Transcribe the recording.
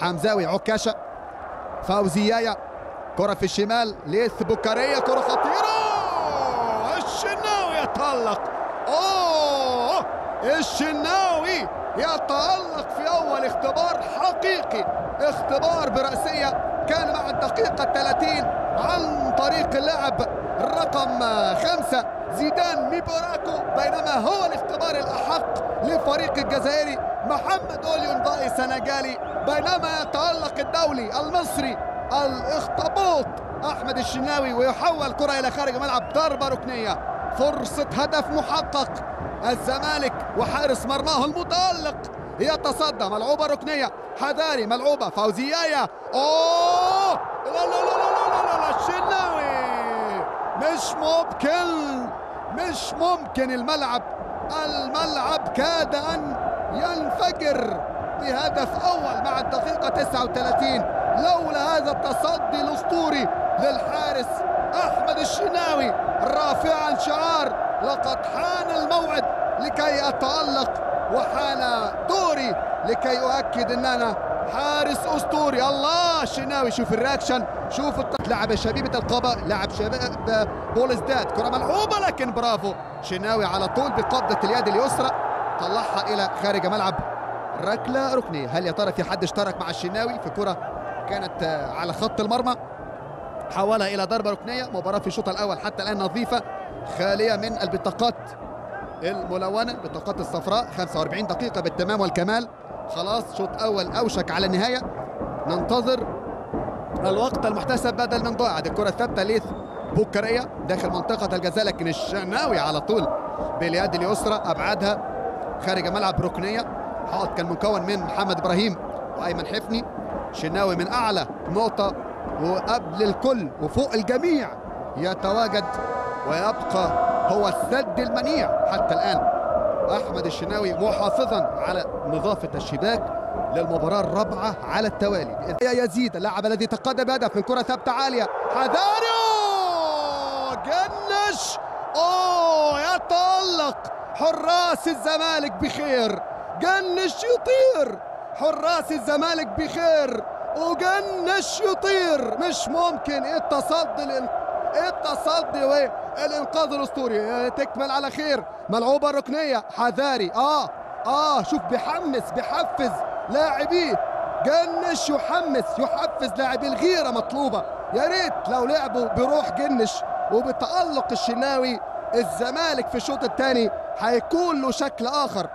حمزاوي عكاشة فوزيايا، كرة في الشمال ليث بوكارية، كرة خطيرة. الشناوي يتألق. الشناوي يتألق في أول اختبار حقيقي، اختبار برأسية كان مع الدقيقة 30 عن طريق اللاعب رقم 5 زيدان ميبوراكو، بينما هو الاختبار الأحق لفريق الجزائري محمد أوليون ضاي سنغالي، بينما يتألق الدولي المصري الاخطبوط أحمد الشناوي ويحول كرة إلى خارج الملعب، ضربة ركنية، فرصة هدف محقق. الزمالك وحارس مرماه المتألق يتصدى، ملعوبة ركنية، حذاري ملعوبة فوزيايا. لا لا لا لا لا لا الشناوي مش ممكن الملعب كاد أن ينفجر بهدف أول مع الدقيقة 39 لولا هذا التصدي الأسطوري للحارس أحمد الشناوي، رافعا شعار لقد حان الموعد لكي أتألق وحان دوري لكي أؤكد أن أنا حارس أسطوري. الله الشناوي، شوف الرياكشن، شوف لعب شبيبة القبة، لعب شباب بولزداد، كرة ملعوبة لكن برافو شناوي على طول بقبضة اليد اليسرى طلعها إلى خارج ملعب، ركلة ركنية. هل يا ترى في حد اشترك مع الشناوي في كرة كانت على خط المرمى حولها إلى ضربة ركنية؟ مباراة في الشوط الأول حتى الآن نظيفة خالية من البطاقات الملونة، البطاقات الصفراء. 45 دقيقة بالتمام والكمال، خلاص شوط أول أوشك على النهاية، ننتظر الوقت المحتسب بدل من ضاع. الكرة الثابتة ليث بوكارية داخل منطقة الجزاء، لكن الشناوي على طول باليد اليسرى أبعدها خارج ملعب ركنية. حائط كان مكون من محمد إبراهيم وأيمن حفني، شناوي من أعلى نقطة وقبل الكل وفوق الجميع يتواجد ويبقى هو السد المنيع حتى الآن. أحمد الشناوي محافظا على نظافة الشباك للمباراة الرابعة على التوالي. يزيد اللاعب الذي تقدم بهدف من كرة ثابتة عالية، حذاري جنش. يتألق حراس الزمالك بخير، جنش يطير، حراس الزمالك بخير وجنش يطير. مش ممكن التصدي والانقاذ الاسطوري. تكمل على خير، ملعوبه ركنيه، حذاري. شوف بيحفز لاعبيه، جنش يحفز لاعبيه، الغيره مطلوبه. يا ريت لو لعبوا بروح جنش وبتألق الشناوي، الزمالك في الشوط الثاني هيكون له شكل اخر.